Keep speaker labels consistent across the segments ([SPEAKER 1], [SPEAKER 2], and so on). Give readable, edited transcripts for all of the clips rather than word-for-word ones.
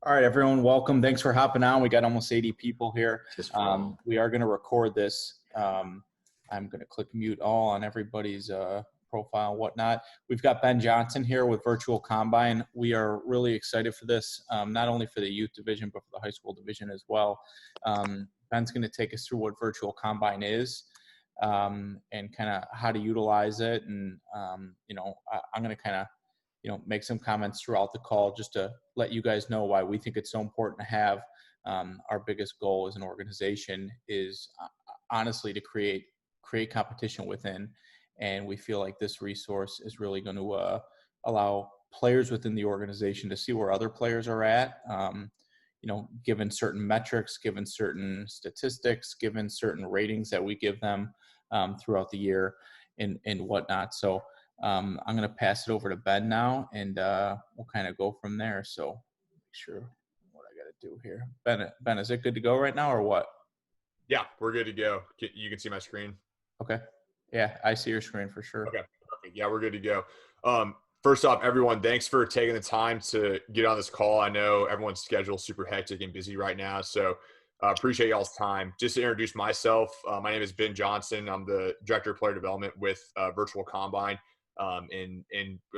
[SPEAKER 1] All right, everyone, welcome. Thanks for hopping on. We got almost 80 people here. We are going to record this. I'm going to click mute all on everybody's profile and whatnot. We've got Ben Johnson here with Virtual Combine. We are really excited for this, not only for the youth division, but for the high school division as well. Ben's going to take us through what Virtual Combine is and kind of how to utilize it. And, I'm going to kind of make some comments throughout the call just to let you guys know why we think it's so important to have. Our biggest goal as an organization is honestly to create competition within. And we feel like this resource is really going to allow players within the organization to see where other players are at, given certain metrics, given certain statistics, given certain ratings that we give them throughout the year and whatnot. So I'm going to pass it over to Ben now, and we'll kind of go from there. So make sure what I got to do here. Ben, is it good to go right now or what?
[SPEAKER 2] Yeah, we're good to go. You can see my screen.
[SPEAKER 1] Okay. Yeah, I see your screen for sure.
[SPEAKER 2] Okay, perfect. Yeah, we're good to go. First off, everyone, thanks for taking the time to get on this call. I know everyone's schedule is super hectic and busy right now, so appreciate y'all's time. Just to introduce myself, my name is Ben Johnson. I'm the Director of Player Development with Virtual Combine. And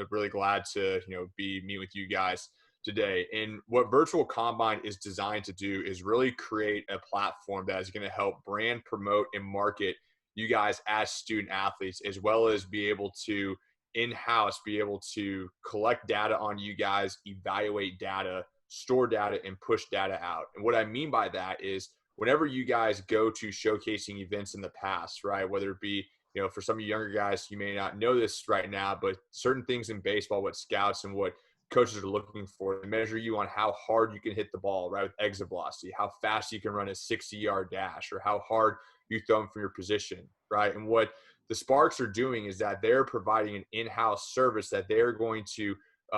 [SPEAKER 2] really glad to be meet with you guys today. And what Virtual Combine is designed to do is really create a platform that is going to help brand, promote, and market you guys as student athletes, as well as be able to in-house be able to collect data on you guys, evaluate data, store data, and push data out. And what I mean by that is whenever you guys go to showcasing events in the past, right, whether it be for some of you younger guys, you may not know this right now, but certain things in baseball, what scouts and what coaches are looking for, they measure you on how hard you can hit the ball, right, with exit velocity, how fast you can run a 60-yard dash, or how hard you throw them from your position, right? And what the Sparks are doing is that they're providing an in-house service that they're going to,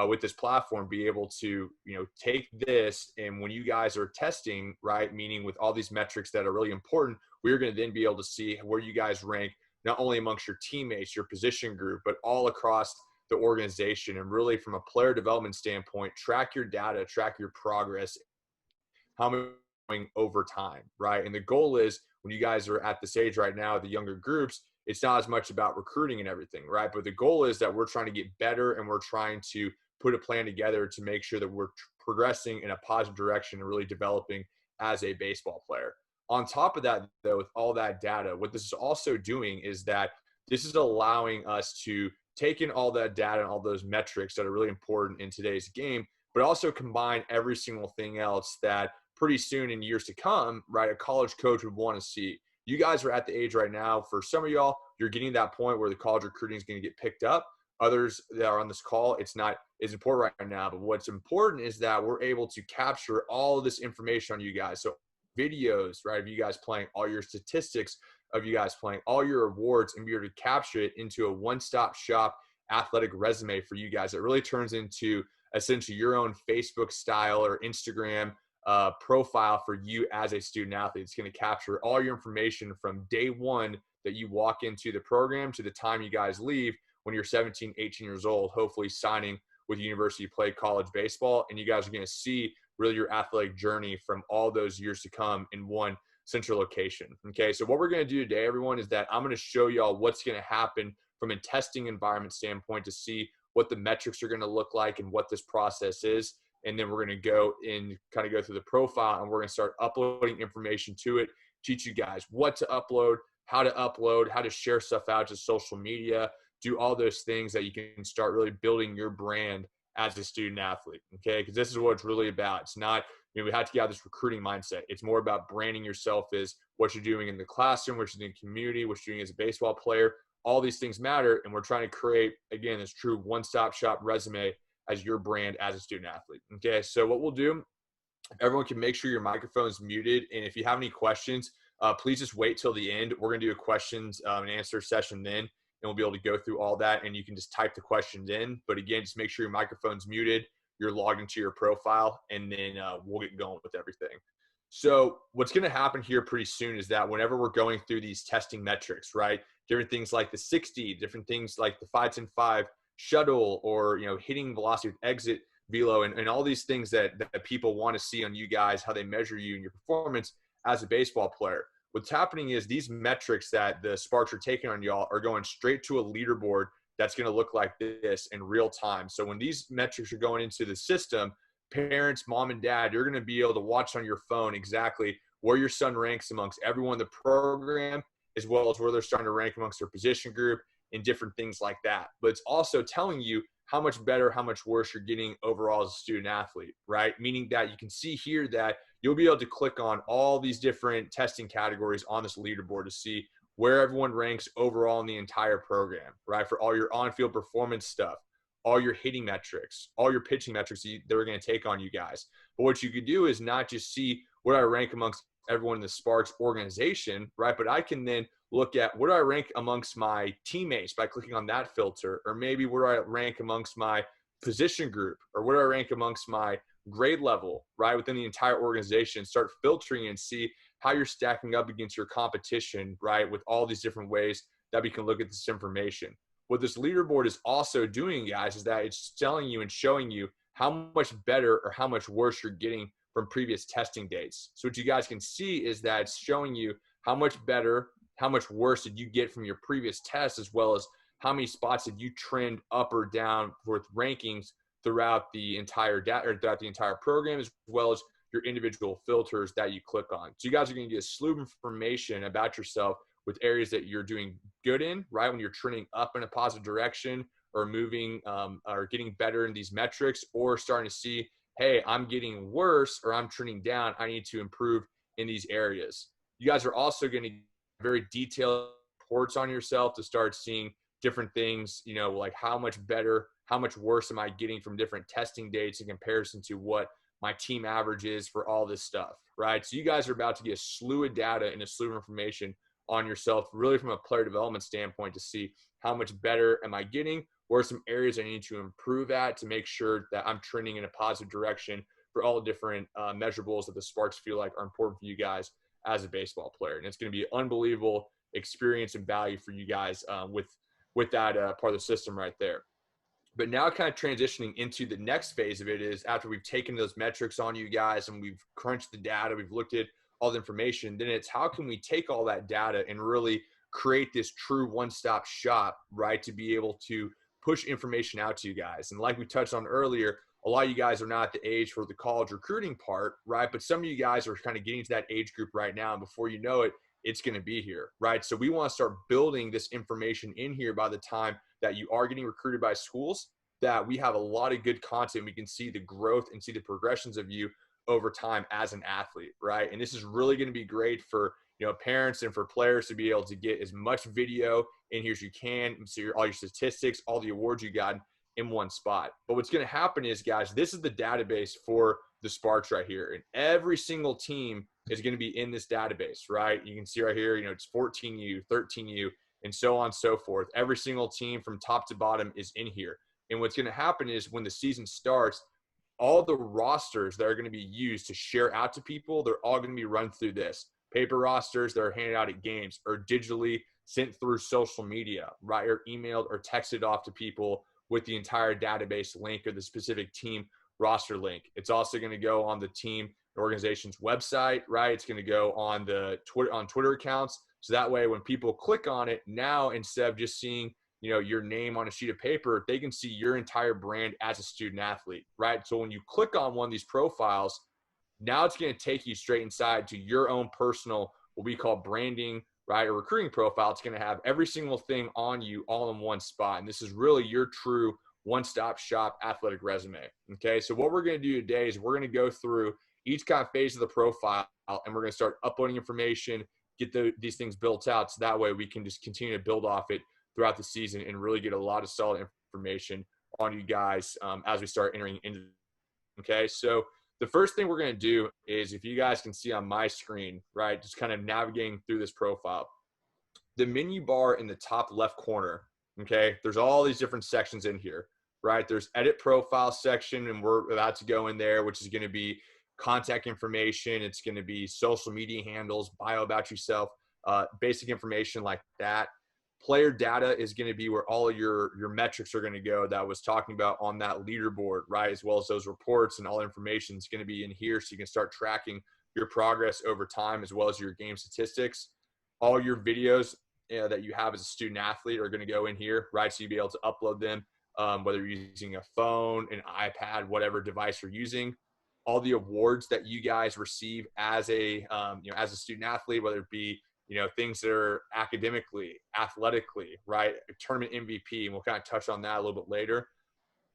[SPEAKER 2] with this platform, be able to, take this, and when you guys are testing, right, meaning with all these metrics that are really important, we're going to then be able to see where you guys rank, not only amongst your teammates, your position group, but all across the organization. And really from a player development standpoint, track your data, track your progress, how many going over time, right? And the goal is when you guys are at the stage right now, the younger groups, it's not as much about recruiting and everything, right? But the goal is that we're trying to get better and we're trying to put a plan together to make sure that we're progressing in a positive direction and really developing as a baseball player. On top of that, though, with all that data, what this is also doing is that this is allowing us to take in all that data and all those metrics that are really important in today's game, but also combine every single thing else that pretty soon in years to come, right, a college coach would want to see. You guys are at the age right now, for some of y'all, you're getting to that point where the college recruiting is going to get picked up. Others that are on this call, it's not as important right now, but what's important is that we're able to capture all of this information on you guys. So videos, right, of you guys playing, all your statistics of you guys playing, all your awards, and be able to capture it into a one-stop shop athletic resume for you guys. It really turns into essentially your own Facebook style or Instagram profile for you as a student athlete. It's going to capture all your information from day one that you walk into the program to the time you guys leave when you're 17, 18 years old, hopefully signing with the university to play college baseball. And you guys are going to see really your athletic journey from all those years to come in one central location. Okay, so what we're going to do today, everyone, is that I'm going to show y'all what's going to happen from a testing environment standpoint to see what the metrics are going to look like and what this process is. And then we're going to go and kind of go through the profile, and we're going to start uploading information to it, teach you guys what to upload, how to share stuff out to social media, do all those things that you can start really building your brand as a student athlete, okay? Because this is what it's really about. It's not, we have to get out of this recruiting mindset. It's more about branding yourself as what you're doing in the classroom, what you're doing in the community, what you're doing as a baseball player. All these things matter, and we're trying to create, again, this true one-stop shop resume as your brand as a student athlete, okay? So what we'll do, everyone can make sure your microphone's muted, and if you have any questions, please just wait till the end. We're going to do a questions and answer session then, and we'll be able to go through all that, and you can just type the questions in. But again, just make sure your microphone's muted, you're logged into your profile, and then we'll get going with everything. So what's going to happen here pretty soon is that whenever we're going through these testing metrics, right, different things like the 60, different things like the 5-10-5 shuttle, or hitting velocity with exit velo, and all these things that people want to see on you guys, how they measure you and your performance as a baseball player. What's happening is these metrics that the Sparks are taking on y'all are going straight to a leaderboard that's going to look like this in real time. So when these metrics are going into the system, parents, mom and dad, you're going to be able to watch on your phone exactly where your son ranks amongst everyone in the program, as well as where they're starting to rank amongst their position group and different things like that. But it's also telling you how much better, how much worse you're getting overall as a student athlete, right? Meaning that you can see here that you'll be able to click on all these different testing categories on this leaderboard to see where everyone ranks overall in the entire program, right? For all your on-field performance stuff, all your hitting metrics, all your pitching metrics they're going to take on you guys. But what you could do is not just see where I rank amongst everyone in the Sparks organization, right? But I can then look at where do I rank amongst my teammates by clicking on that filter, or maybe where do I rank amongst my position group, or where do I rank amongst my grade level, right, within the entire organization. Start filtering and see how you're stacking up against your competition, right, with all these different ways that we can look at this information. What this leaderboard is also doing, guys, is that it's telling you and showing you how much better or how much worse you're getting from previous testing dates. So what you guys can see is that it's showing you how much better, how much worse did you get from your previous tests, as well as how many spots did you trend up or down with rankings throughout the entire data or throughout the entire program, as well as your individual filters that you click on. So you guys are going to get a slew of information about yourself with areas that you're doing good in, right? When you're trending up in a positive direction, or moving or getting better in these metrics, or starting to see, hey, I'm getting worse or I'm trending down, I need to improve in these areas. You guys are also going to get very detailed reports on yourself to start seeing different things, you know, like how much better, how much worse am I getting from different testing dates in comparison to what my team average is for all this stuff, right? So you guys are about to get a slew of data and a slew of information on yourself, really from a player development standpoint, to see how much better am I getting, where are some areas I need to improve at to make sure that I'm trending in a positive direction for all the different measurables that the Sparks feel like are important for you guys as a baseball player. And it's going to be an unbelievable experience and value for you guys with that part of the system right there. But now kind of transitioning into the next phase of it is, after we've taken those metrics on you guys and we've crunched the data, we've looked at all the information, then it's how can we take all that data and really create this true one-stop shop, right, to be able to push information out to you guys. And like we touched on earlier, a lot of you guys are not at the age for the college recruiting part, right? But some of you guys are kind of getting to that age group right now, and before you know it, it's going to be here, right? So we want to start building this information in here by the time that you are getting recruited by schools, that we have a lot of good content. We can see the growth and see the progressions of you over time as an athlete, right? And this is really going to be great for, you know, parents and for players to be able to get as much video in here as you can, and see all your statistics, all the awards you got in one spot. But what's going to happen is, guys, this is the database for the Sparks right here, and every single team is going to be in this database, right? You can see right here, you know, it's 14U, 13U, and so on and so forth. Every single team from top to bottom is in here. And what's going to happen is, when the season starts, all the rosters that are going to be used to share out to people, they're all going to be run through this. Paper rosters that are handed out at games, or digitally sent through social media, right? Or emailed or texted off to people with the entire database link or the specific team roster link. It's also going to go on the team organization's website, right? It's going to go on the Twitter accounts. So that way, when people click on it now, instead of just seeing, you know, your name on a sheet of paper, they can see your entire brand as a student athlete, right? So when you click on one of these profiles, now it's going to take you straight inside to your own personal, what we call branding, right, or recruiting profile. It's going to have every single thing on you all in one spot. And this is really your true one-stop shop athletic resume. Okay, so what we're going to do today is we're going to go through each kind of phase of the profile, and we're going to start uploading information, get these things built out, so that way we can just continue to build off it throughout the season and really get a lot of solid information on you guys as we start entering into. Okay, so the first thing we're going to do is, if you guys can see on my screen, right, just kind of navigating through this profile, the menu bar in the top left corner, okay, there's all these different sections in here, right? There's edit profile section, and we're about to go in there, which is going to be contact information. It's going to be social media handles, bio about yourself, basic information like that. Player data is going to be where all of your metrics are going to go that I was talking about on that leaderboard, right? As well as those reports and all information is going to be in here so you can start tracking your progress over time as well as your game statistics. All your videos that you have as a student athlete are going to go in here, right? So you'll be able to upload them, whether you're using a phone, an iPad, whatever device you're using. All the awards that you guys receive as a as a student athlete, whether it be things that are academically, athletically, right? Tournament MVP, and we'll kind of touch on that a little bit later.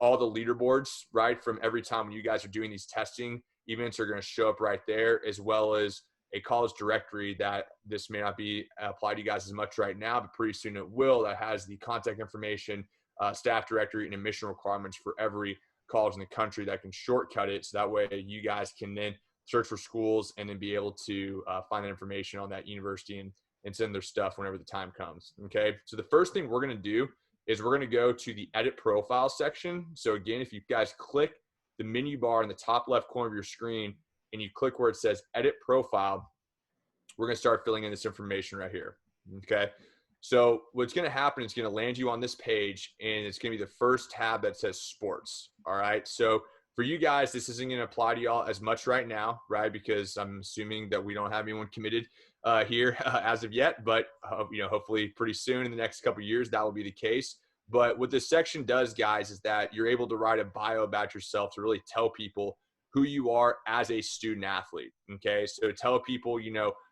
[SPEAKER 2] All the leaderboards, right, from every time when you guys are doing these testing events are going to show up right there, as well as a college directory that this may not be applied to you guys as much right now, but pretty soon it will, that has the contact information, staff directory, and admission requirements for every college in the country that can shortcut it. So that way you guys can then search for schools and then be able to find that information on that university and send their stuff whenever the time comes. Okay. So the first thing we're going to do is we're going to go to the edit profile section. So again, if you guys click the menu bar in the top left corner of your screen and you click where it says edit profile, we're going to start filling in this information right here. Okay. So what's going to happen is going to land you on this page, and it's going to be the first tab that says sports. All right. So for you guys, this isn't going to apply to y'all as much right now, right? Because I'm assuming that we don't have anyone committed here as of yet, but hopefully pretty soon in the next couple of years, that will be the case. But what this section does, guys, is that you're able to write a bio about yourself to really tell people who you are as a student athlete. Okay. So tell people,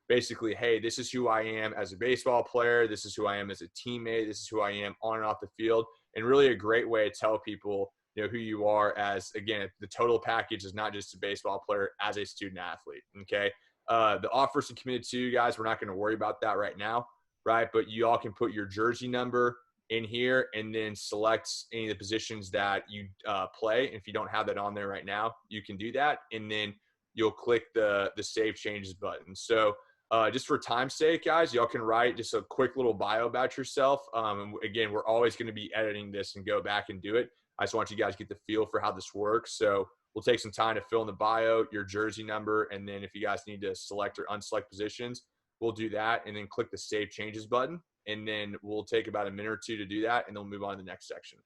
[SPEAKER 2] basically, hey, this is who I am as a baseball player. This is who I am as a teammate. This is who I am on and off the field. And really a great way to tell people, who you are as, again, the total package is not just a baseball player, as a student athlete. Okay. The offers are committed to you guys. We're not going to worry about that right now. Right. But you all can put your jersey number in here and then select any of the positions that you play. And if you don't have that on there right now, you can do that. And then you'll click the save changes button. So just for time's sake, guys, y'all can write just a quick little bio about yourself. And again, we're always going to be editing this and go back and do it. I just want you guys to get the feel for how this works. So we'll take some time to fill in the bio, your jersey number, and then if you guys need to select or unselect positions, we'll do that, and then click the Save Changes button. And then we'll take about a minute or two to do that, and then we'll move on to the next section.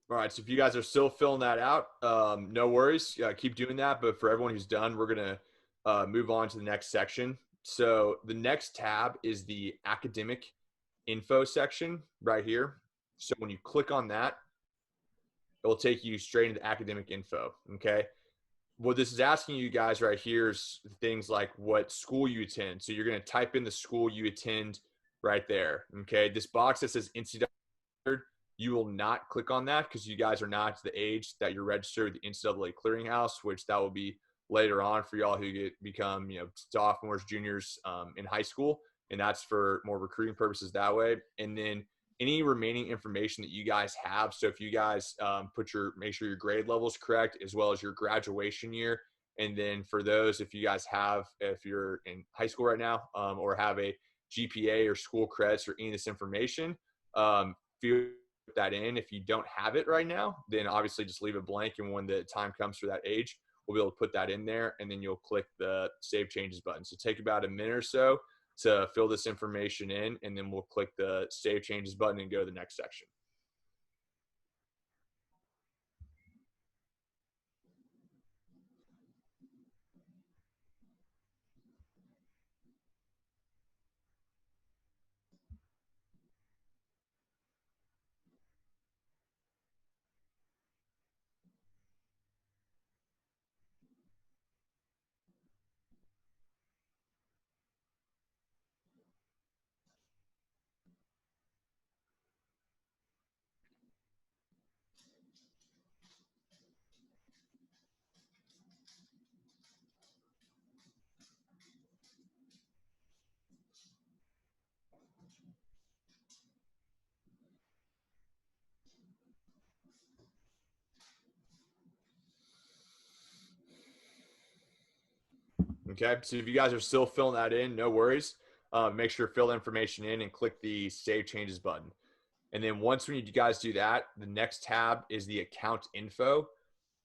[SPEAKER 2] All right, so if you guys are still filling that out, no worries. Keep doing that. But for everyone who's done, we're going to move on to the next section. So the next tab is the academic info section right here. So when you click on that, it will take you straight into academic info, okay? What this is asking you guys right here is things like what school you attend. So you're going to type in the school you attend right there, okay? This box that says NCAA, you will not click on that because you guys are not to the age that you're registered with the NCAA clearinghouse, which that will be later on for y'all who become, sophomores, juniors in high school. And that's for more recruiting purposes that way. And then any remaining information that you guys have. So if you guys make sure your grade level is correct, as well as your graduation year. And then for those, if you're in high school right now or have a GPA or school credits or any of this information, feel that in. If you don't have it right now, then obviously just leave it blank. And when the time comes for that age, we'll be able to put that in there, and then you'll click the Save Changes button. So take about a minute or so to fill this information in, and then we'll click the Save Changes button and go to the next section. Okay, so if you guys are still filling that in, no worries. Make sure to fill the information in and click the Save Changes button. And then once when you guys do that, the next tab is the account info.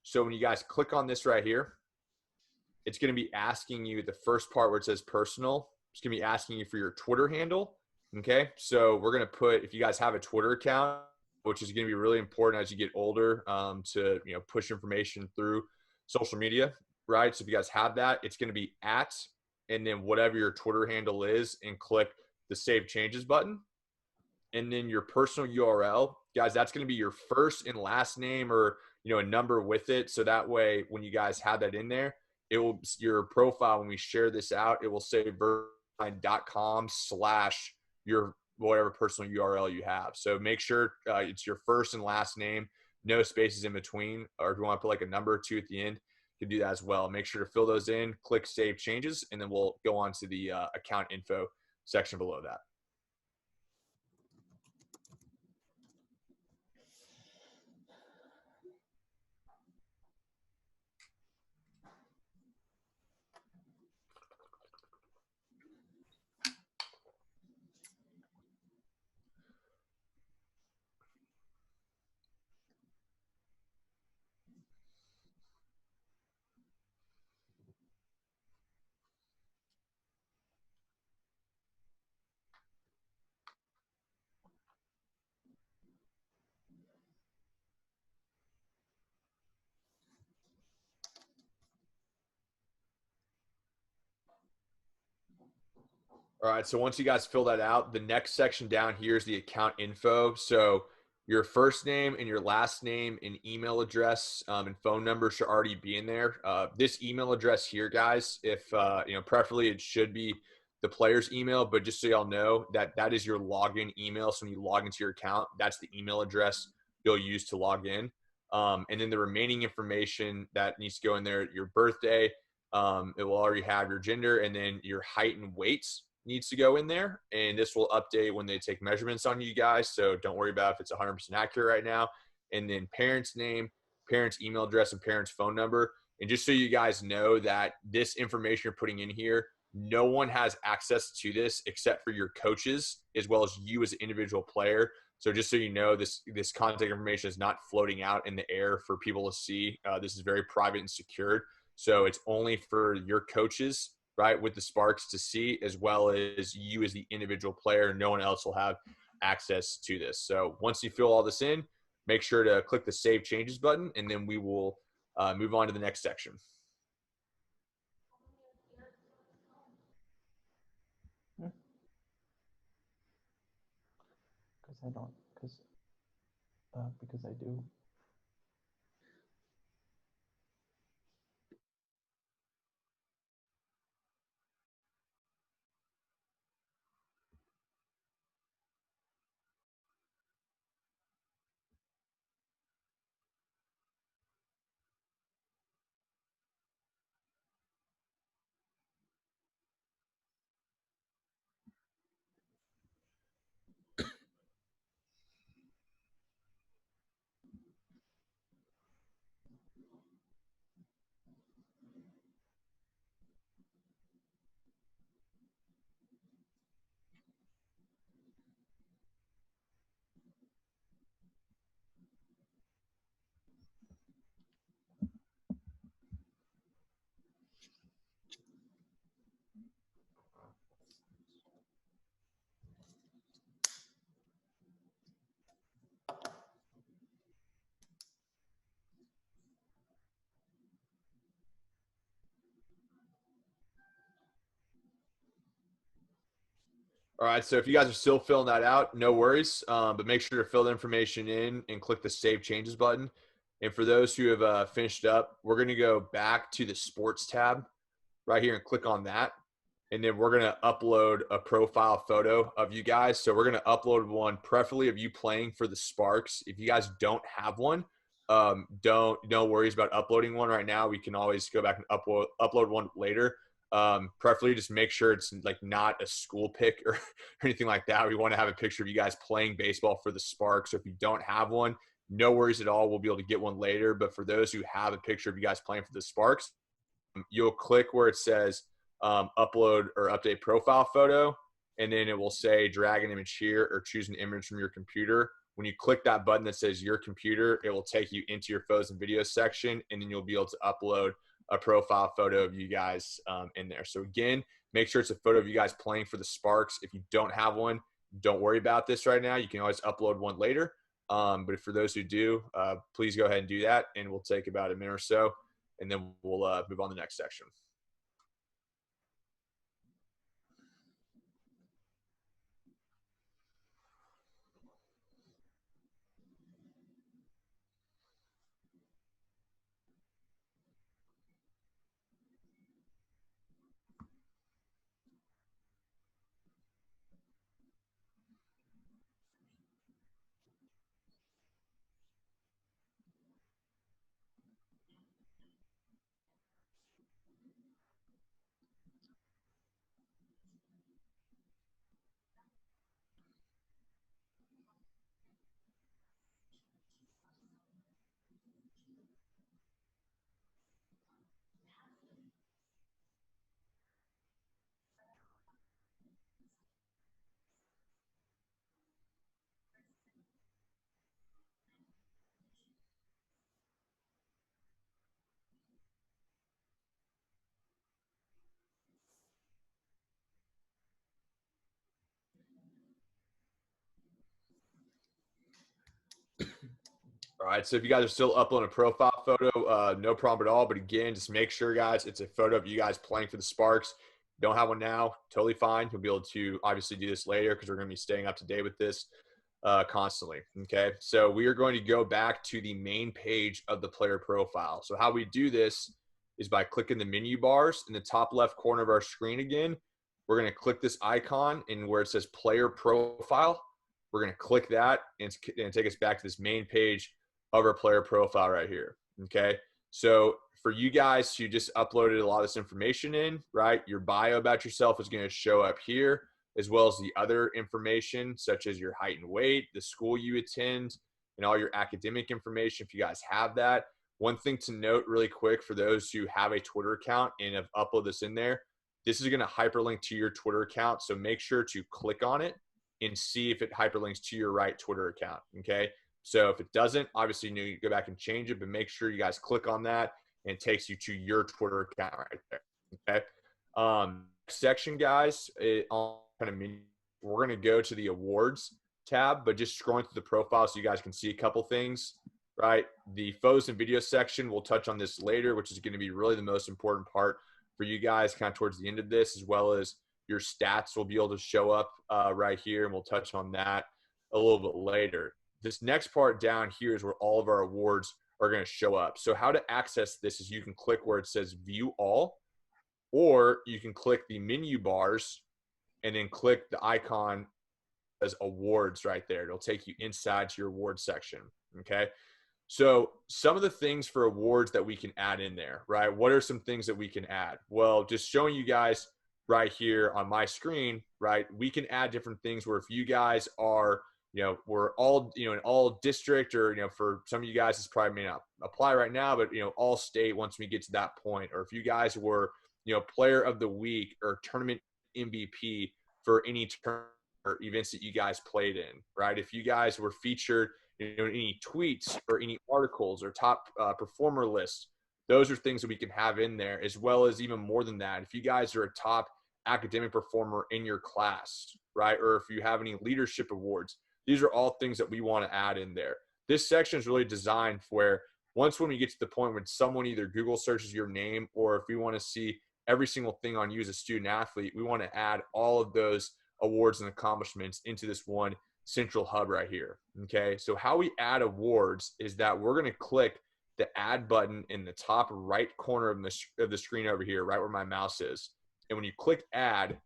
[SPEAKER 2] So when you guys click on this right here, it's going to be asking you the first part where it says personal. It's going to be asking you for your Twitter handle. Okay, so we're going to put, if you guys have a Twitter account, which is going to be really important as you get older, to push information through social media, right? So if you guys have that, it's going to be at, and then whatever your Twitter handle is, and click the Save Changes button. And then your personal URL, guys, that's going to be your first and last name, or a number with it. So that way, when you guys have that in there, it will, your profile, when we share this out, it will say verify.com/ your whatever personal URL you have. So make sure it's your first and last name, no spaces in between, or if you want to put like a number or two at the end, you can do that as well. Make sure to fill those in, click Save Changes, and then we'll go on to the account info section below that. All right, so once you guys fill that out, the next section down here is the account info. So your first name and your last name and email address and phone number should already be in there. This email address here, guys, if preferably it should be the player's email, but just so y'all know that that is your login email. So when you log into your account, that's the email address you'll use to log in. And then the remaining information that needs to go in there, your birthday, it will already have your gender, and then your height and weight needs to go in there, and this will update when they take measurements on you guys, so don't worry about if it's 100% accurate right now. And then parents' name, parents' email address, and parents' phone number. And just so you guys know that this information you're putting in here, no one has access to this except for your coaches, as well as you as an individual player. So just so you know, this contact information is not floating out in the air for people to see. This is very private and secured, so it's only for your coaches, right, with the Sparks to see, as well as you as the individual player. No one else will have access to this. So once you fill all this in, make sure to click the Save Changes button, and then we will move on to the next section.
[SPEAKER 1] Because I do.
[SPEAKER 2] All right, so if you guys are still filling that out, no worries, but make sure to fill the information in and click the Save Changes button. And for those who have finished up, we're going to go back to the Sports tab right here and click on that. And then we're going to upload a profile photo of you guys. So we're going to upload one, preferably of you playing for the Sparks. If you guys don't have one, no worries about uploading one right now. We can always go back and upload one later. Preferably just make sure it's like not a school pic or anything like that. We want to have a picture of you guys playing baseball for the Sparks. So if you don't have one, no worries at all. We'll be able to get one later. But for those who have a picture of you guys playing for the Sparks, you'll click where it says upload or update profile photo, and then it will say drag an image here or choose an image from your computer. When you click that button that says your computer, it will take you into your photos and videos section, and then you'll be able to upload a profile photo of you guys in there. So again, make sure it's a photo of you guys playing for the Sparks. If you don't have one, don't worry about this right now. You can always upload one later. But for those who do, please go ahead and do that, and we'll take about a minute or so, and then we'll move on to the next section. All right, so if you guys are still uploading a profile photo, no problem at all. But again, just make sure, guys, it's a photo of you guys playing for the Sparks. Don't have one now, totally fine. You'll be able to obviously do this later because we're going to be staying up to date with this constantly. Okay, so we are going to go back to the main page of the player profile. So how we do this is by clicking the menu bars in the top left corner of our screen again. We're going to click this icon and where it says player profile. We're going to click that and take us back to this main page of our player profile right here. Okay, so for you guys who just uploaded a lot of this information in, right, your bio about yourself is going to show up here, as well as the other information such as your height and weight, the school you attend, and all your academic information if you guys have that. One thing to note really quick for those who have a Twitter account and have uploaded this in there, this is going to hyperlink to your Twitter account, so make sure to click on it and see if it hyperlinks to your right Twitter account. Okay, so if it doesn't, obviously you need to go back and change it, but make sure you guys click on that and it takes you to your Twitter account right there. Okay. Section, guys, we're going to go to the awards tab, but just scrolling through the profile so you guys can see a couple things, right? The photos and video section, we'll touch on this later, which is going to be really the most important part for you guys kind of towards the end of this, as well as your stats will be able to show up right here, and we'll touch on that a little bit later. This next part down here is where all of our awards are going to show up. So how to access this is you can click where it says view all, or you can click the menu bars and then click the icon as awards right there. It'll take you inside to your awards section. Okay. So some of the things for awards that we can add in there, right? What are some things that we can add? Well, just showing you guys right here on my screen, right? We can add different things where if you guys are, we're all, in all district, or, for some of you guys, this probably may not apply right now, but, all state once we get to that point. Or if you guys were, player of the week or tournament MVP for any tournament or events that you guys played in, right? If you guys were featured in any tweets or any articles or top performer lists, those are things that we can have in there, as well as even more than that. If you guys are a top academic performer in your class, right? Or if you have any leadership awards, these are all things that we want to add in there. This section is really designed for where once when we get to the point when someone either Google searches your name, or if we want to see every single thing on you as a student athlete, we want to add all of those awards and accomplishments into this one central hub right here. Okay, so how we add awards is that we're going to click the add button in the top right corner of the screen over here, right where my mouse is. And when you click add,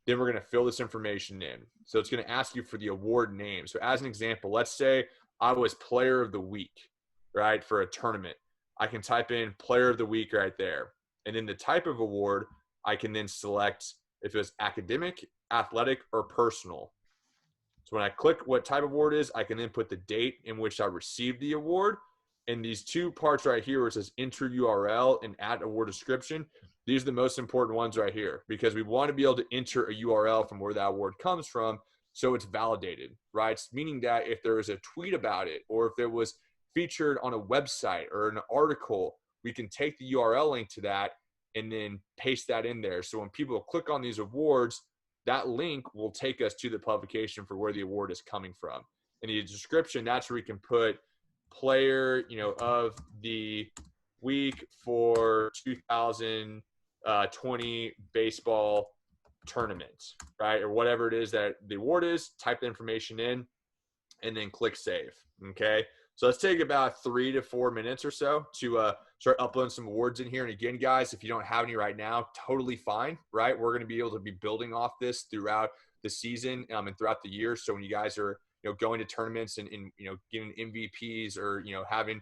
[SPEAKER 2] then we're going to fill this information in. So it's going to ask you for the award name. So as an example, let's say I was player of the week, right, for a tournament. I can type in player of the week right there. And then the type of award, I can then select if it's academic, athletic, or personal. So when I click what type of award is, I can then put the date in which I received the award. And these two parts right here where it says enter URL and add award description, these are the most important ones right here, because we want to be able to enter a URL from where that award comes from so it's validated, right? Meaning that if there is a tweet about it, or if it was featured on a website or an article, we can take the URL link to that and then paste that in there. So when people click on these awards, that link will take us to the publication for where the award is coming from. In the description, that's where we can put player, of the week for 2020 baseball tournament, right? Or whatever it is that the award is, type the information in and then click save. Okay. So let's take about 3 to 4 minutes or so to start uploading some awards in here. And again, guys, if you don't have any right now, totally fine, right? We're going to be able to be building off this throughout the season and throughout the year. So when you guys are, going to tournaments and getting MVPs or, having,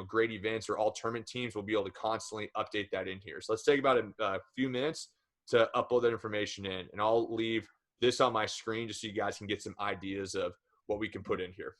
[SPEAKER 2] great events or all tournament teams, we'll be able to constantly update that in here. So let's take about a few minutes to upload that information in, and I'll leave this on my screen just so you guys can get some ideas of what we can put in here.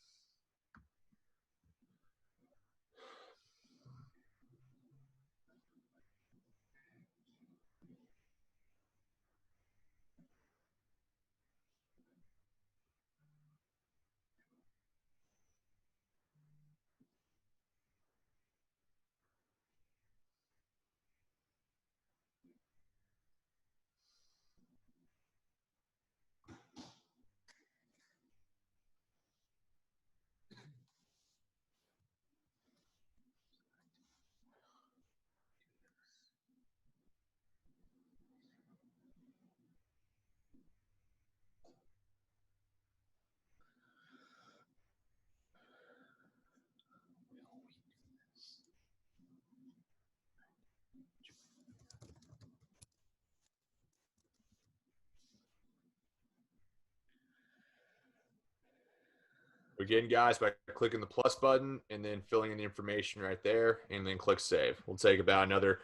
[SPEAKER 2] Again, guys, by clicking the plus button and then filling in the information right there, and then click save. We'll take about another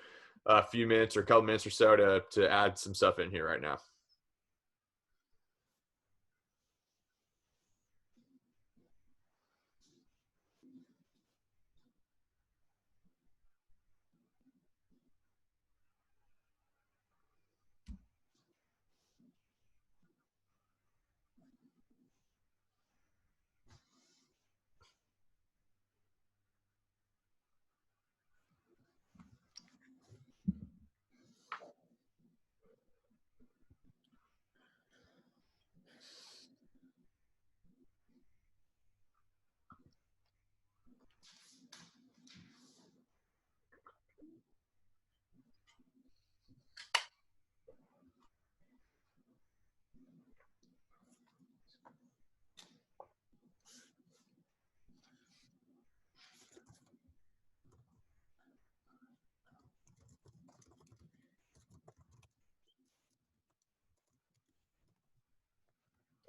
[SPEAKER 2] few minutes or a couple minutes or so to add some stuff in here right now.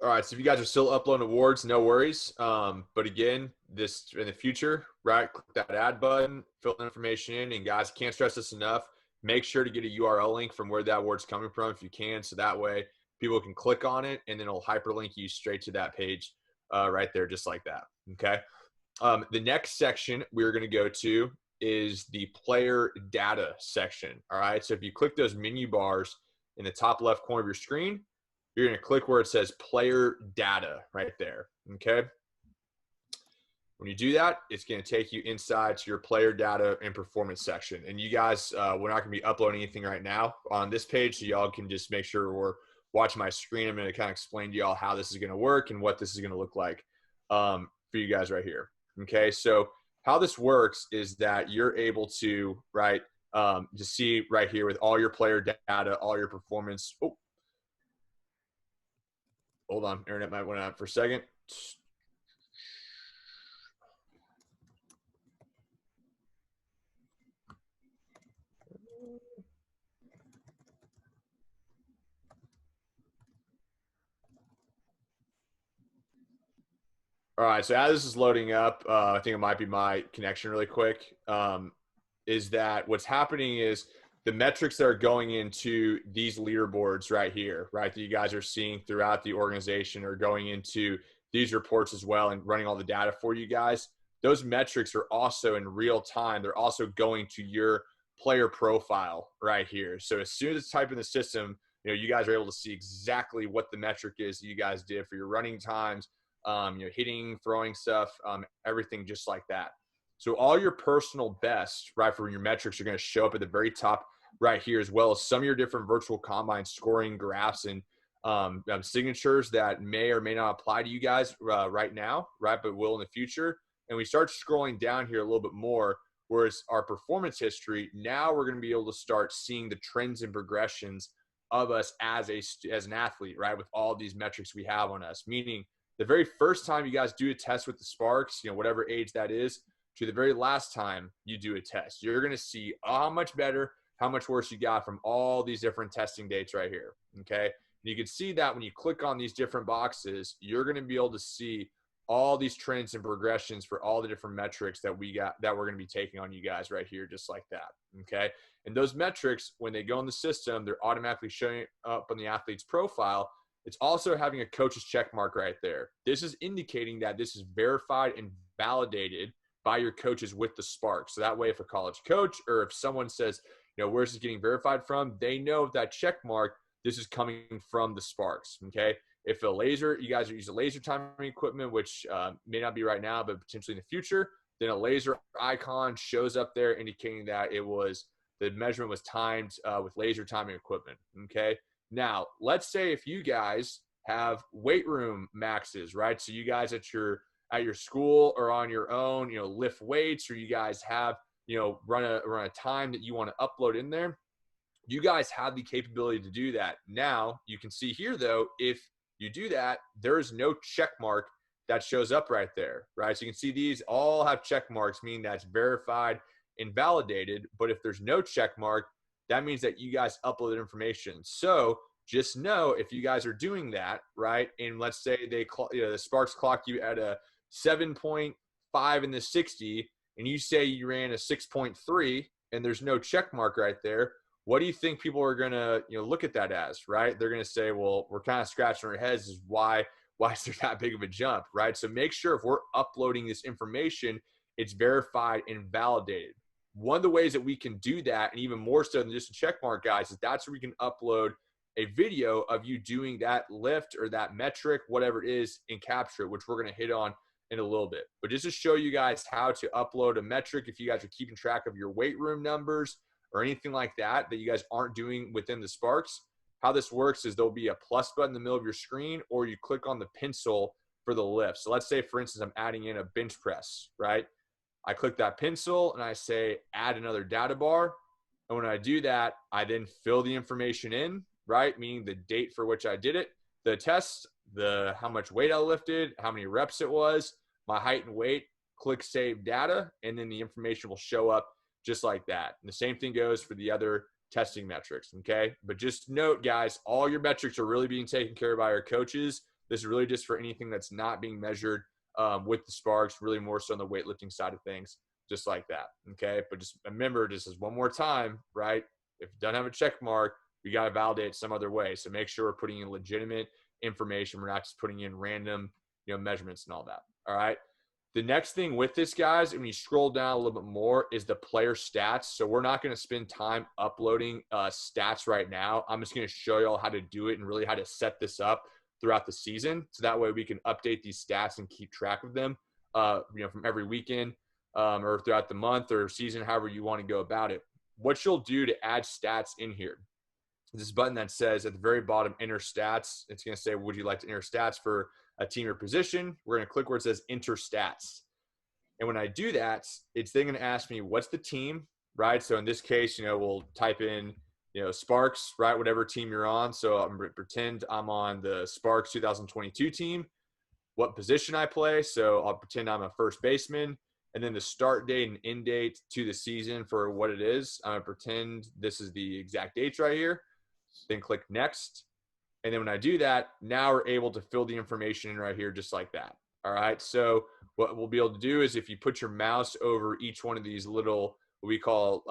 [SPEAKER 2] All right, so if you guys are still uploading awards, no worries. But again, this in the future, right? Click that add button, fill the information in, and guys, can't stress this enough. Make sure to get a URL link from where that award's coming from if you can, so that way people can click on it and then it'll hyperlink you straight to that page right there, just like that. Okay. The next section we're going to go to is the player data section. All right. So if you click those menu bars in the top left corner of your screen, you're going to click where it says player data right there. Okay. When you do that, it's going to take you inside to your player data and performance section. And you guys, we're not going to be uploading anything right now on this page. So y'all can just make sure we're watching my screen. I'm going to kind of explain to y'all how this is going to work and what this is going to look like for you guys right here. Okay. So how this works is that you're able to, right, just see right here with all your player data, all your performance. Oh, Hold on. Internet might went out for a second. All right. So as this is loading up, I think it might be my connection really quick. Is that what's happening is the metrics that are going into these leaderboards right here, right, that you guys are seeing throughout the organization are going into these reports as well and running all the data for you guys. Those metrics are also in real time. They're also going to your player profile right here. So as soon as it's typed in the system, you guys are able to see exactly what the metric is that you guys did for your running times, hitting, throwing stuff, everything just like that. So all your personal best, right, for your metrics are going to show up at the very top right here, as well as some of your different virtual combine scoring graphs and signatures that may or may not apply to you guys right now, right, but will in the future. And we start scrolling down here a little bit more, whereas our performance history, now we're going to be able to start seeing the trends and progressions of us as an athlete, right, with all these metrics we have on us, meaning the very first time you guys do a test with the Sparks, whatever age that is, to the very last time you do a test, you're going to see how much better, how much worse you got from all these different testing dates right here, okay? And you can see that when you click on these different boxes, you're going to be able to see all these trends and progressions for all the different metrics that we're going to be taking on you guys right here, just like that, okay? And those metrics, when they go in the system, they're automatically showing up on the athlete's profile. It's also having a coach's check mark right there. This is indicating that this is verified and validated by your coaches with the Spark. So that way, if a college coach or if someone says, where's this getting verified from, they know that check mark, this is coming from the Sparks, okay? If you guys are using laser timing equipment, which may not be right now, but potentially in the future, then a laser icon shows up there indicating that the measurement was timed with laser timing equipment, okay? Now, let's say if you guys have weight room maxes, right? So you guys at your school or on your own, lift weights, or you guys have, run a time that you want to upload in there. You guys have the capability to do that. Now, you can see here, though, if you do that, there is no check mark that shows up right there, right? So you can see these all have check marks, meaning that's verified and validated. But if there's no check mark, that means that you guys uploaded information. So just know if you guys are doing that, right, and let's say the Sparks clock you at a 7.5 in the 60, and you say you ran a 6.3, and there's no check mark right there, what do you think people are going to look at that as, right? They're going to say, well, we're kind of scratching our heads is why is there that big of a jump, right? So make sure if we're uploading this information, it's verified and validated. One of the ways that we can do that, and even more so than just a check mark, guys, is that's where we can upload a video of you doing that lift or that metric, whatever it is, and capture it, which we're going to hit on in a little bit. But just to show you guys how to upload a metric, if you guys are keeping track of your weight room numbers or anything like that you guys aren't doing within the Sparks, how this works is there'll be a plus button in the middle of your screen, or you click on the pencil for the lift. So let's say, for instance, I'm adding in a bench press, right? I click that pencil and I say add another data bar. And when I do that, I then fill the information in, right? Meaning the date for which I did it, the test, how much weight I lifted, how many reps it was, my height and weight, click save data, and then the information will show up just like that. And the same thing goes for the other testing metrics, okay? But just note, guys, all your metrics are really being taken care of by our coaches. This is really just for anything that's not being measured with the Sparks, really more so on the weightlifting side of things, just like that, okay? But just remember, just as one more time, right? If you don't have a check mark, we got to validate it some other way. So make sure we're putting in legitimate information. We're not just putting in random, measurements and all that, all right? The next thing with this, guys, when you scroll down a little bit more, is the player stats. So we're not going to spend time uploading stats right now. I'm just going to show you all how to do it and really how to set this up throughout the season. So that way we can update these stats and keep track of them, from every weekend or throughout the month or season, however you want to go about it. What you'll do to add stats in here, this button that says at the very bottom, enter stats. It's going to say, would you like to enter stats for a team or position? We're going to click where it says enter stats. And when I do that, it's then going to ask me, what's the team, right? So in this case, we'll type in Sparks, right? Whatever team you're on. So I'm pretend I'm on the Sparks 2022 team, what position I play. So I'll pretend I'm a first baseman, and then the start date and end date to the season for what it is. I'm going to pretend this is the exact dates right here. Then click next. And then when I do that, now we're able to fill the information in right here just like that. All right. So what we'll be able to do is if you put your mouse over each one of these little, what we call,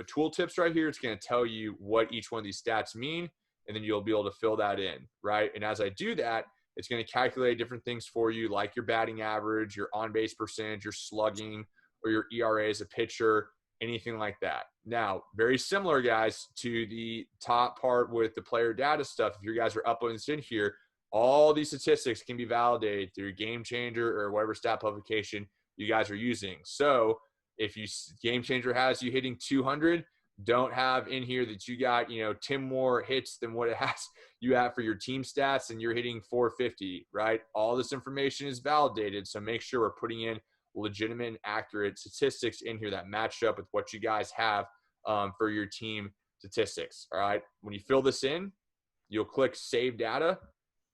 [SPEAKER 2] tool tips right here, it's going to tell you what each one of these stats mean. And then you'll be able to fill that in. Right. And as I do that, it's going to calculate different things for you, like your batting average, your on-base percentage, your slugging, or your ERA as a pitcher, anything like that. Now, very similar, guys, to the top part with the player data stuff. If you guys are uploading this in here, all these statistics can be validated through Game Changer or whatever stat publication you guys are using. So if Game Changer has you hitting 200, don't have in here that you got 10 more hits than what it has you have for your team stats and you're hitting 450, right? All this information is validated, so make sure we're putting in legitimate and accurate statistics in here that match up with what you guys have for your team statistics. All right, when you fill this in, you'll click Save Data,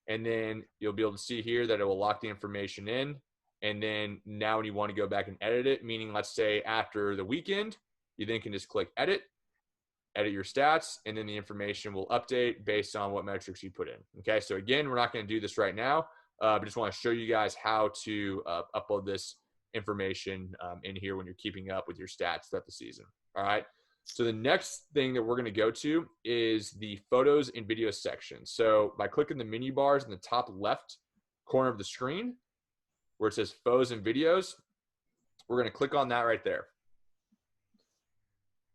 [SPEAKER 2] and then you'll be able to see here that it will lock the information in. And then now when you want to go back and edit it, meaning let's say after the weekend, you then can just click edit your stats, and then the information will update based on what metrics you put in. Okay, so again, we're not going to do this right now, but just want to show you guys how to upload this information in here when you're keeping up with your stats throughout the season. All right, so the next thing that we're going to go to is the photos and videos section. So by clicking the menu bars in the top left corner of the screen where it says photos and videos, we're going to click on that right there.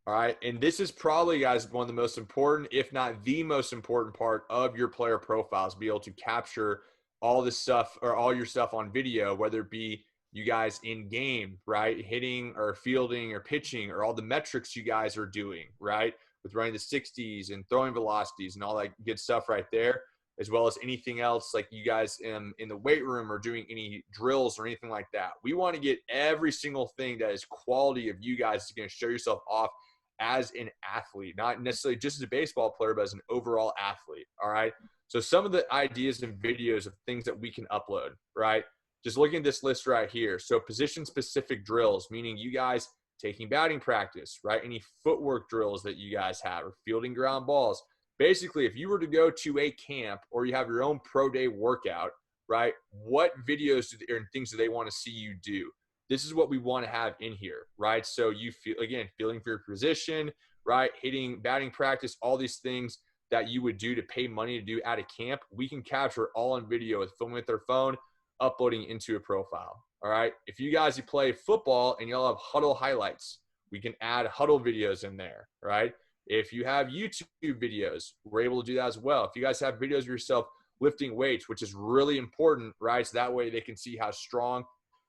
[SPEAKER 2] All right, and this is probably, guys, one of the most important, if not the most important part of your player profiles, be able to capture all this stuff or all your stuff on video, whether it be you guys in game, right, hitting or fielding or pitching, or all the metrics you guys are doing, right, with running the 60s and throwing velocities and all that good stuff right there, as well as anything else like you guys in the weight room or doing any drills or anything like that. We want to get every single thing that is quality of you guys is going to show yourself off as an athlete, not necessarily just as a baseball player, but as an overall athlete. All right. So some of the ideas and videos of things that we can upload, right? Just looking at this list right here. So position specific drills, meaning you guys taking batting practice, right? Any footwork drills that you guys have, or fielding ground balls. Basically, if you were to go to a camp or you have your own pro day workout, right? What videos and things do they want to see you do? This is what we want to have in here, right? So you feel, again, feeling for your position, right? Hitting, batting practice, all these things that you would do to pay money to do at a camp, we can capture all on video with filming with their phone, uploading into a profile, all right? If you guys, you play football and you'll have huddle highlights, we can add huddle videos in there, right? If you have YouTube videos, we're able to do that as well. If you guys have videos of yourself lifting weights, which is really important, right? So that way they can see how strong,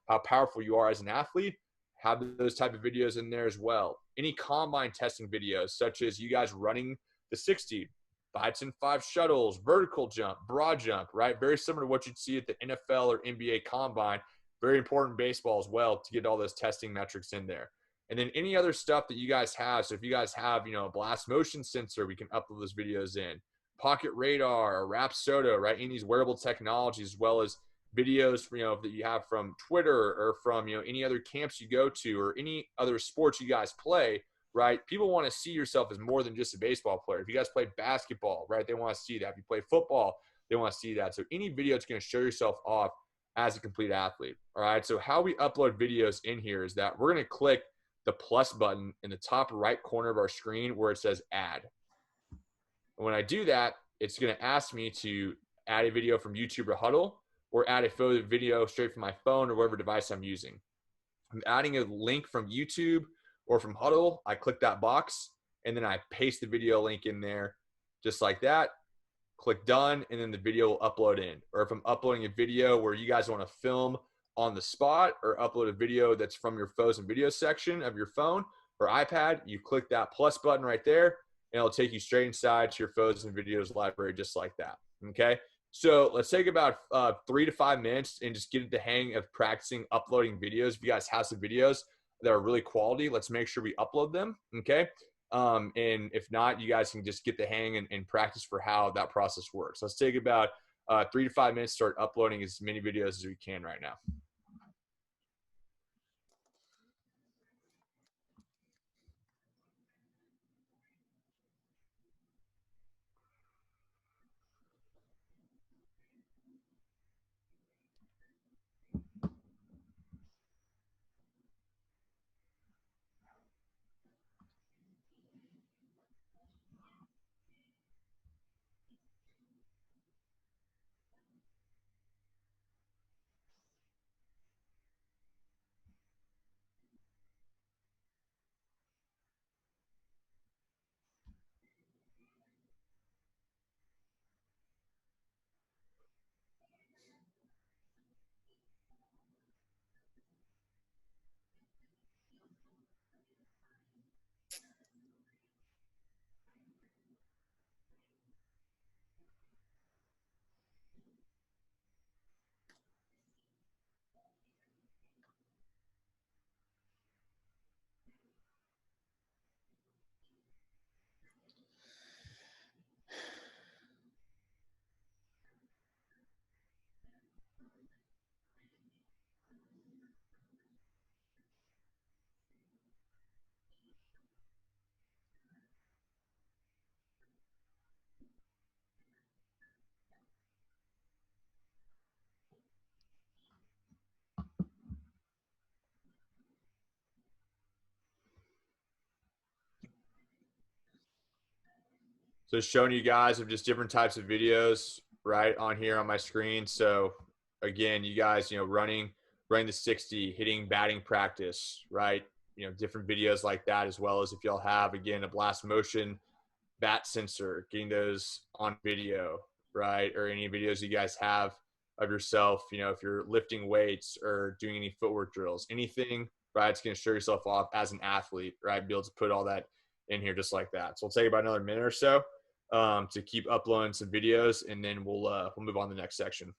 [SPEAKER 2] how powerful you are as an athlete, have those type of videos in there as well. Any combine testing videos, such as you guys running the 60, 5-10-5 shuttles, vertical jump, broad jump, right? Very similar to what you'd see at the NFL or NBA combine. Very important baseball as well to get all those testing metrics in there. And then any other stuff that you guys have. So if you guys have, a blast motion sensor, we can upload those videos in. Pocket radar or Rapsodo, right? Any of these wearable technologies, as well as videos, that you have from Twitter or from, any other camps you go to or any other sports you guys play, right? People want to see yourself as more than just a baseball player. If you guys play basketball, right, they want to see that. If you play football, they want to see that. So any video that's going to show yourself off as a complete athlete. All right. So how we upload videos in here is that we're going to click the plus button in the top right corner of our screen where it says add. And when I do that, it's going to ask me to add a video from YouTube or Huddle, or add a photo video straight from my phone or whatever device I'm using. I'm adding a link from YouTube or from Huddle. I click that box and then I paste the video link in there just like that. Click done, and then the video will upload in. Or if I'm uploading a video where you guys want to film on the spot or upload a video that's from your photos and video section of your phone or iPad, you click that plus button right there and it'll take you straight inside to your photos and videos library just like that. Okay. So let's take about 3 to 5 minutes and just get the hang of practicing uploading videos. If you guys have some videos that are really quality, let's make sure we upload them, okay? And if not, you guys can just get the hang and practice for how that process works. Let's take about 3 to 5 minutes to start uploading as many videos as we can right now. So showing you guys of just different types of videos right on here on my screen. So again, you guys, running the 60, hitting batting practice, right? Different videos like that, as well as if y'all have, again, a blast motion bat sensor, getting those on video, right? Or any videos you guys have of yourself, if you're lifting weights or doing any footwork drills, anything, right? It's going to show yourself off as an athlete, right? Be able to put all that in here just like that. So we'll take about another minute or so to keep uploading some videos, and then we'll move on to the next section.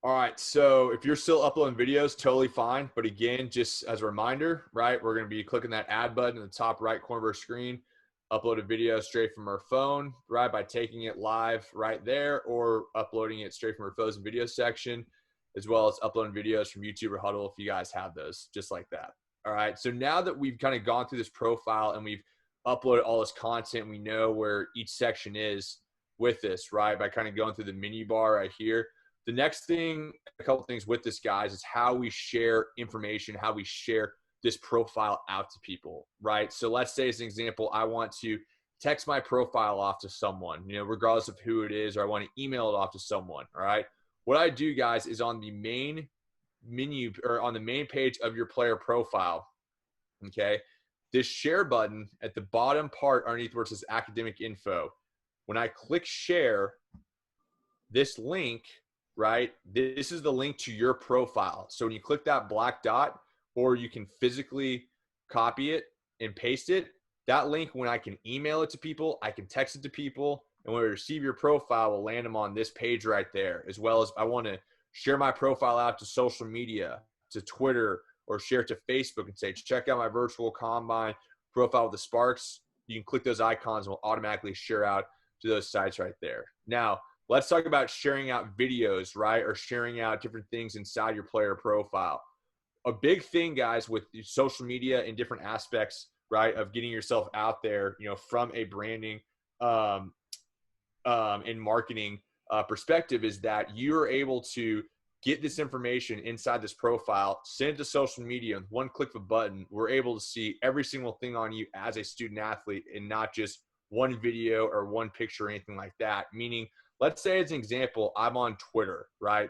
[SPEAKER 2] All right, so if you're still uploading videos, totally fine. But again, just as a reminder, right, we're going to be clicking that add button in the top right corner of our screen, upload a video straight from our phone, right, by taking it live right there, or uploading it straight from our photos and video section, as well as uploading videos from YouTube or Huddle if you guys have those, just like that. All right, so now that we've kind of gone through this profile and we've uploaded all this content, we know where each section is with this, right, by kind of going through the menu bar right here. The next thing, a couple things with this, guys, is how we share information, how we share this profile out to people, right? So let's say, as an example, I want to text my profile off to someone, regardless of who it is, or I want to email it off to someone, all right? What I do, guys, is on the main menu or on the main page of your player profile, okay, this share button at the bottom part underneath where it says academic info, when I click share, this link, right, this is the link to your profile. So when you click that black dot, or you can physically copy it and paste it, that link, when I can email it to people, I can text it to people, and when I receive your profile, will land them on this page right there. As well as I want to share my profile out to social media, to Twitter, or share it to Facebook and say, check out my virtual combine profile with the Sparks. You can click those icons and will automatically share out to those sites right there. Now, let's talk about sharing out videos, right? Or sharing out different things inside your player profile. A big thing, guys, with social media and different aspects, right, of getting yourself out there, from a branding and marketing perspective, is that you're able to get this information inside this profile, send it to social media, and one click of a button, we're able to see every single thing on you as a student athlete and not just one video or one picture or anything like that. Meaning, let's say as an example, I'm on Twitter, right?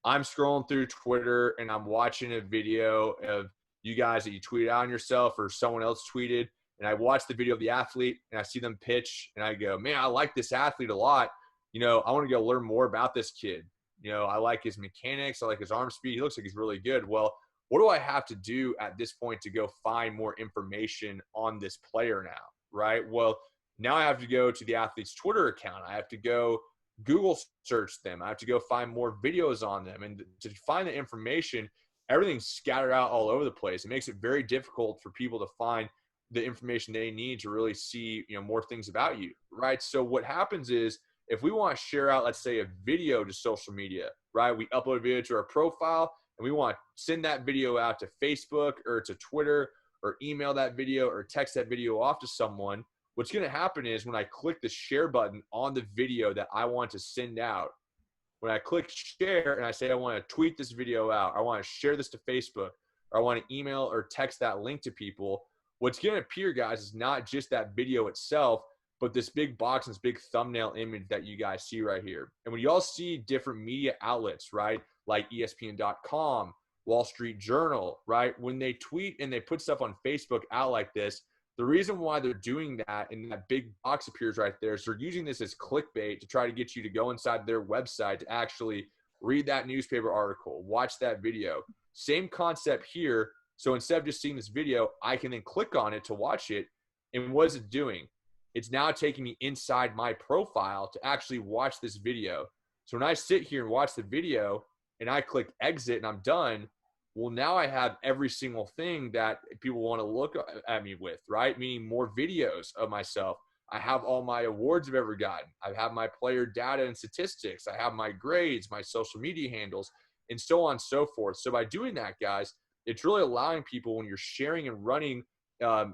[SPEAKER 2] I'm scrolling through Twitter and I'm watching a video of you guys that you tweeted out on yourself or someone else tweeted, and I watch the video of the athlete and I see them pitch and I go, man, I like this athlete a lot. I want to go learn more about this kid. I like his mechanics. I like his arm speed. He looks like he's really good. Well, what do I have to do at this point to go find more information on this player now, right? Well, now I have to go to the athlete's Twitter account. I have to go Google search them. I have to go find more videos on them. And to find the information, everything's scattered out all over the place. It makes it very difficult for people to find the information they need to really see, more things about you, right? So what happens is, if we want to share out, let's say, a video to social media, right? We upload a video to our profile and we want to send that video out to Facebook or to Twitter or email that video or text that video off to someone. What's going to happen is when I click the share button on the video that I want to send out, when I click share and I say I want to tweet this video out, I want to share this to Facebook, or I want to email or text that link to people, what's going to appear, guys, is not just that video itself, but this big box and this big thumbnail image that you guys see right here. And when you all see different media outlets, right, like ESPN.com, Wall Street Journal, right, when they tweet and they put stuff on Facebook out like this, the reason why they're doing that and that big box appears right there is they're using this as clickbait to try to get you to go inside their website to actually read that newspaper article, watch that video. Same concept here. So instead of just seeing this video, I can then click on it to watch it. And what is it doing? It's now taking me inside my profile to actually watch this video. So when I sit here and watch the video and I click exit and I'm done, well, now I have every single thing that people want to look at me with, right? Meaning more videos of myself. I have all my awards I've ever gotten. I have my player data and statistics. I have my grades, my social media handles, and so on and so forth. So by doing that, guys, it's really allowing people, when you're sharing and running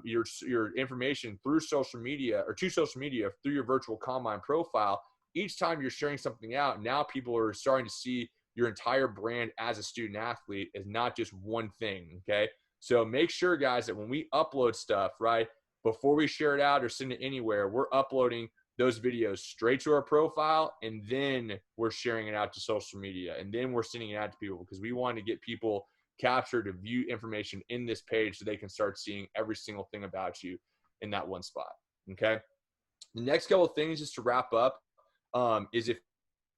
[SPEAKER 2] your information through social media or to social media through your virtual combine profile, each time you're sharing something out, now people are starting to see your entire brand as a student athlete as not just one thing. Okay. So make sure, guys, that when we upload stuff, right, before we share it out or send it anywhere, we're uploading those videos straight to our profile, and then we're sharing it out to social media, and then we're sending it out to people, because we want to get people capture to view information in this page so they can start seeing every single thing about you in that one spot. Okay. The next couple of things, just to wrap up, is if you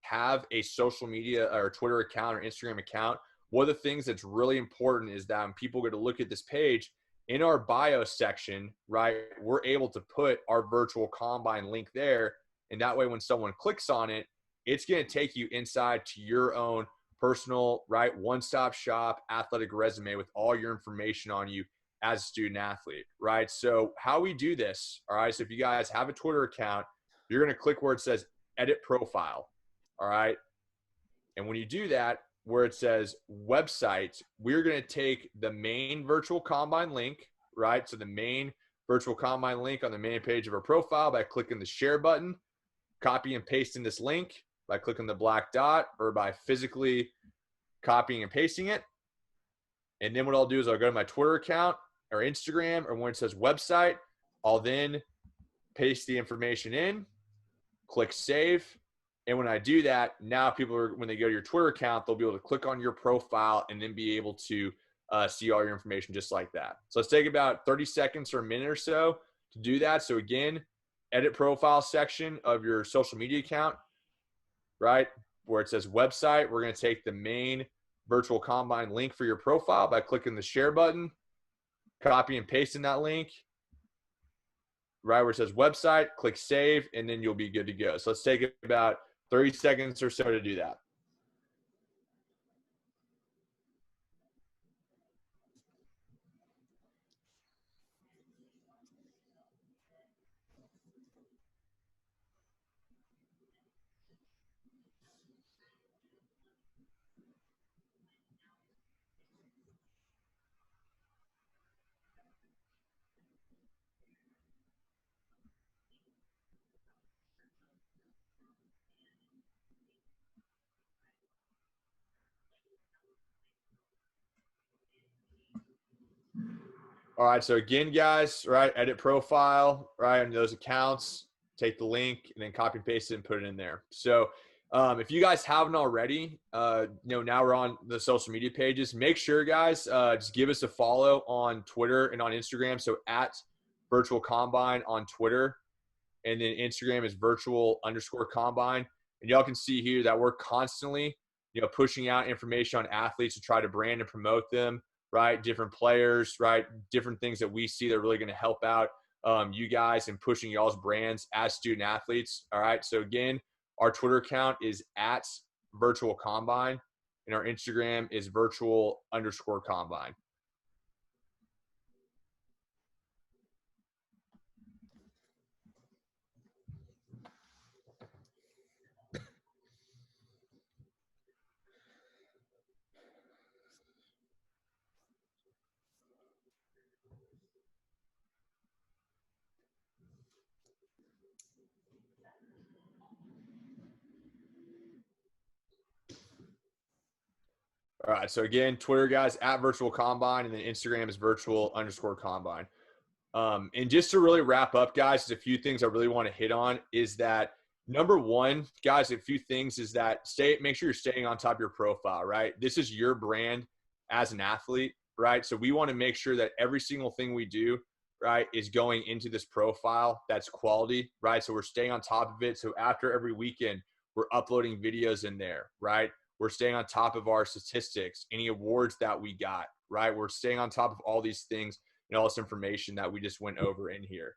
[SPEAKER 2] have a social media or Twitter account or Instagram account, one of the things that's really important is that when people go to look at this page, in our bio section, right, we're able to put our virtual combine link there. And that way, when someone clicks on it, it's going to take you inside to your own personal, right, one-stop shop athletic resume with all your information on you as a student athlete, right? So how we do this, all right, so if you guys have a Twitter account, you're going to click where it says edit profile, all right? And when you do that, where it says website, we're going to take the main virtual combine link, right? So the main virtual combine link on the main page of our profile by clicking the share button, copy and pasting this link by clicking the black dot, or by physically copying and pasting it. And then what I'll do is I'll go to my Twitter account or Instagram, or when it says website, I'll then paste the information in, click save. And when I do that, now people are, when they go to your Twitter account, they'll be able to click on your profile and then be able to see all your information just like that. So let's take about 30 seconds or a minute or so to do that. So again, edit profile section of your social media account, right, where it says website, we're going to take the main virtual combine link for your profile by clicking the share button, copy and pasting that link, right where it says website, click save, and then you'll be good to go. So let's take about 30 seconds or so to do that. All right. So again, guys, right, edit profile, right, on those accounts, take the link and then copy and paste it and put it in there. So if you guys haven't already, now we're on the social media pages. Make sure, guys, just give us a follow on Twitter and on Instagram. So at Virtual Combine on Twitter, and then Instagram is virtual_combine. And y'all can see here that we're constantly, pushing out information on athletes to try to brand and promote them, right? Different players, right? Different things that we see that are really going to help out you guys and pushing y'all's brands as student athletes. All right. So again, our Twitter account is at Virtual Combine, and our Instagram is virtual_combine. All right. So again, Twitter, guys, at Virtual Combine, and then Instagram is virtual_combine. And just to really wrap up, guys, there's a few things I really want to hit on is that number one, guys, a few things is that make sure you're staying on top of your profile, right? This is your brand as an athlete, right? So we want to make sure that every single thing we do, right, is going into this profile that's quality, right? So we're staying on top of it. So after every weekend, we're uploading videos in there, right? We're staying on top of our statistics, any awards that we got, right? We're staying on top of all these things and all this information that we just went over in here,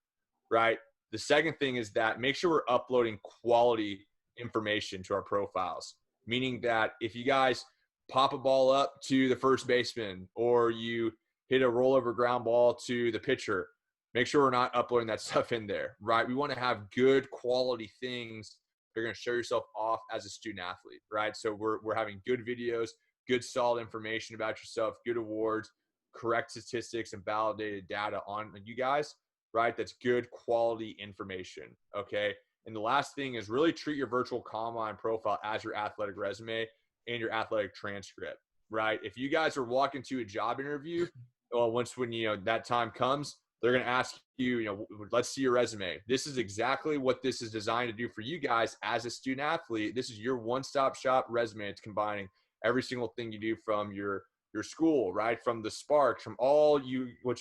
[SPEAKER 2] right? The second thing is that make sure we're uploading quality information to our profiles, meaning that if you guys pop a ball up to the first baseman or you hit a rollover ground ball to the pitcher, make sure we're not uploading that stuff in there, right? We want to have good quality things that are going to show yourself off as a student athlete, right? So we're having good videos, good solid information about yourself, good awards, correct statistics, and validated data on you guys, right? That's good quality information, okay? And the last thing is really treat your Virtual Combine profile as your athletic resume and your athletic transcript, right? If you guys are walking to a job interview, well, when that time comes, they're going to ask you, let's see your resume. This is exactly what this is designed to do for you guys as a student athlete. This is your one-stop shop resume. It's combining every single thing you do from your school, right? From the sparks, from what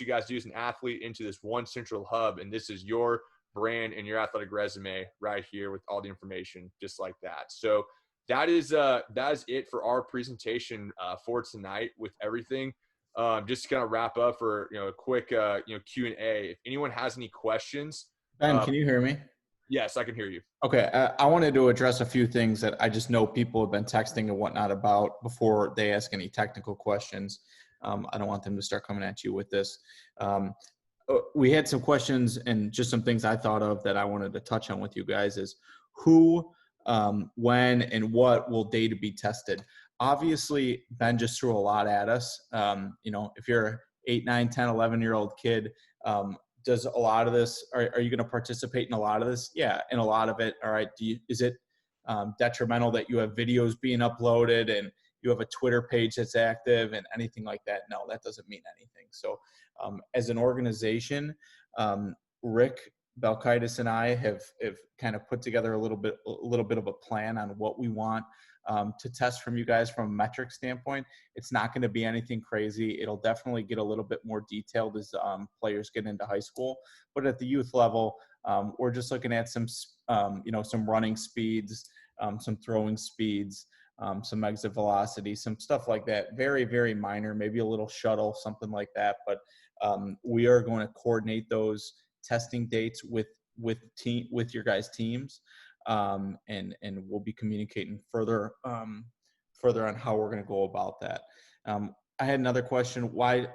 [SPEAKER 2] you guys do as an athlete into this one central hub. And this is your brand and your athletic resume right here with all the information, just like that. So that is it for our presentation for tonight with everything. Just to kind of wrap up for, a quick, Q&A. If anyone has any questions.
[SPEAKER 1] Ben, can you hear me?
[SPEAKER 2] Yes, I can hear you.
[SPEAKER 1] Okay, I wanted to address a few things that I just know people have been texting and whatnot about before they ask any technical questions. I don't want them to start coming at you with this. We had some questions and just some things I thought of that I wanted to touch on with you guys is who, when, and what will data be tested? Obviously, Ben just threw a lot at us. If you're an 8, 9, 10, 11-year-old kid, does a lot of this, are you going to participate in a lot of this? Yeah, in a lot of it. All right. Is it detrimental that you have videos being uploaded and you have a Twitter page that's active and anything like that? No, that doesn't mean anything. So as an organization, Rick Belkaitis and I have kind of put together a little bit of a plan on what we want to test from you guys from a metric standpoint. It's not going to be anything crazy. It'll definitely get a little bit more detailed as players get into high school. But at the youth level, we're just looking at some running speeds, some throwing speeds, some exit velocity, some stuff like that. Very, very minor, maybe a little shuttle, something like that. But we are going to coordinate those testing dates with your guys' teams. And we'll be communicating further on how we're going to go about that. I had another question. Why,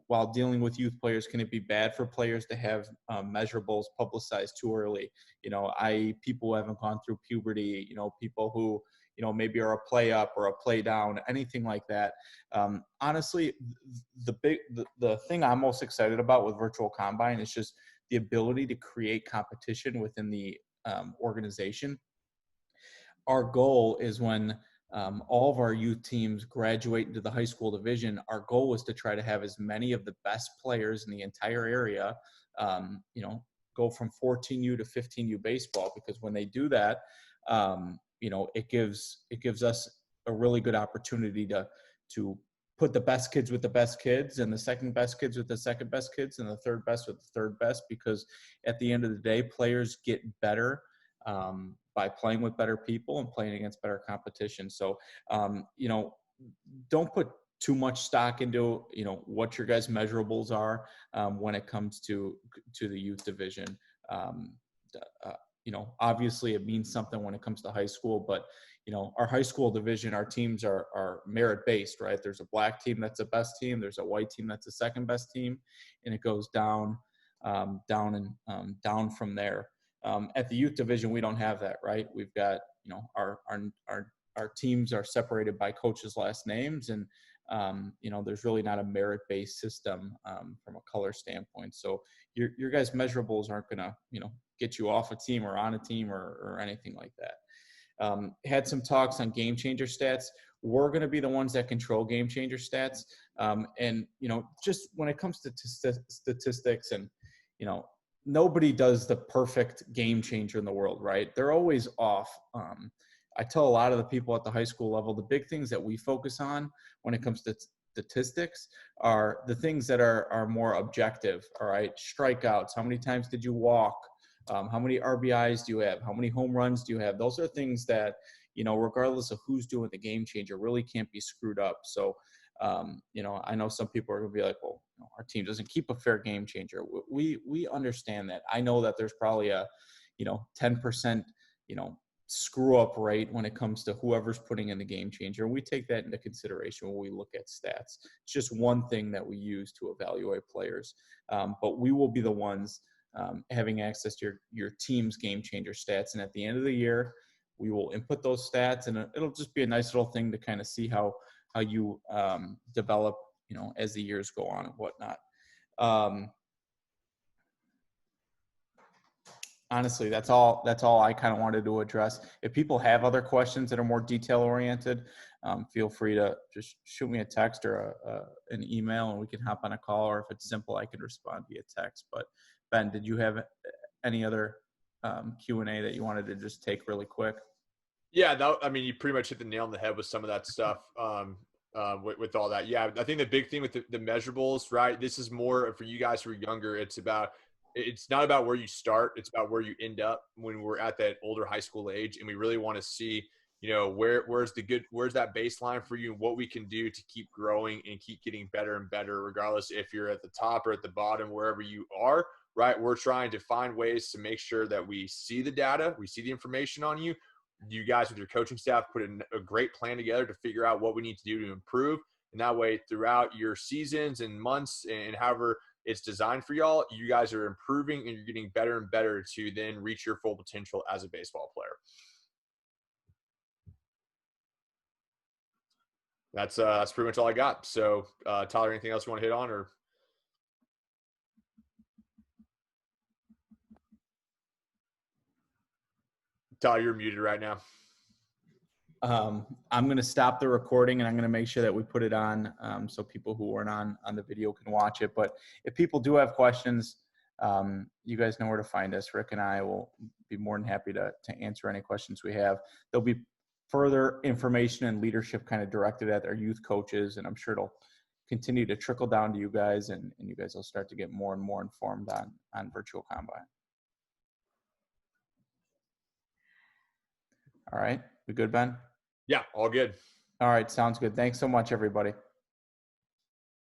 [SPEAKER 1] while dealing with youth players, can it be bad for players to have measurables publicized too early? I.e. people who haven't gone through puberty, people who, maybe are a play up or a play down, anything like that. Honestly, the thing I'm most excited about with Virtual Combine is just the ability to create competition within the organization. Our goal is when all of our youth teams graduate into the high school division. Our goal was to try to have as many of the best players in the entire area, go from 14U to 15U baseball, because when they do that, it gives us a really good opportunity to put the best kids with the best kids, and the second best kids with the second best kids, and the third best with the third best, because at the end of the day, players get better by playing with better people and playing against better competition. So, don't put too much stock into, what your guys' measurables are when it comes to the youth division. Obviously it means something when it comes to high school, but our high school division, our teams are merit based, right? There's a black team that's the best team, there's a white team that's the second best team, and it goes down from there. At the youth division, we don't have that, right? We've got, our teams are separated by coaches' last names, and there's really not a merit-based system from a color standpoint. So your guys' measurables aren't gonna, get you off a team or on a team or anything like that. Had some talks on game changer stats. We're going to be the ones that control game changer stats. And, just when it comes to statistics, and, nobody does the perfect game changer in the world, right? They're always off. I tell a lot of the people at the high school level, the big things that we focus on when it comes to statistics are the things that are more objective. All right. Strikeouts. How many times did you walk? How many RBIs do you have? How many home runs do you have? Those are things that, regardless of who's doing the game changer, really can't be screwed up. So, I know some people are going to be like, well, our team doesn't keep a fair game changer. We understand that. I know that there's probably a, 10%, screw up rate when it comes to whoever's putting in the game changer. We take that into consideration when we look at stats. It's just one thing that we use to evaluate players. But we will be the ones having access to your team's game changer stats. And at the end of the year, we will input those stats, and it'll just be a nice little thing to kind of see how you develop, as the years go on and whatnot. Honestly, that's all I kind of wanted to address. If people have other questions that are more detail oriented, feel free to just shoot me a text or an email, and we can hop on a call, or if it's simple, I can respond via text. But Ben, did you have any other Q&A that you wanted to just take really quick?
[SPEAKER 2] Yeah, you pretty much hit the nail on the head with some of that stuff. With all that. Yeah, I think the big thing with the measurables, right? This is more for you guys who are younger. It's not about where you start. It's about where you end up when we're at that older high school age. And we really want to see, where's that baseline for you, and what we can do to keep growing and keep getting better and better, regardless if you're at the top or at the bottom, wherever you are, right? We're trying to find ways to make sure that we see the data, we see the information on you. You guys with your coaching staff put a great plan together to figure out what we need to do to improve. And that way, throughout your seasons and months and however it's designed for y'all, you guys are improving and you're getting better and better to then reach your full potential as a baseball player. That's pretty much all I got. So, Tyler, anything else you want to hit on, or? Tyler, you're muted right now.
[SPEAKER 1] I'm going to stop the recording, and I'm going to make sure that we put it on so people who aren't on the video can watch it. But if people do have questions, you guys know where to find us. Rick and I will be more than happy to answer any questions we have. There'll be further information and leadership kind of directed at our youth coaches, and I'm sure it'll continue to trickle down to you guys, and you guys will start to get more and more informed on virtual combine. All right. We good, Ben?
[SPEAKER 2] Yeah, all good.
[SPEAKER 1] All right. Sounds good. Thanks so much, everybody.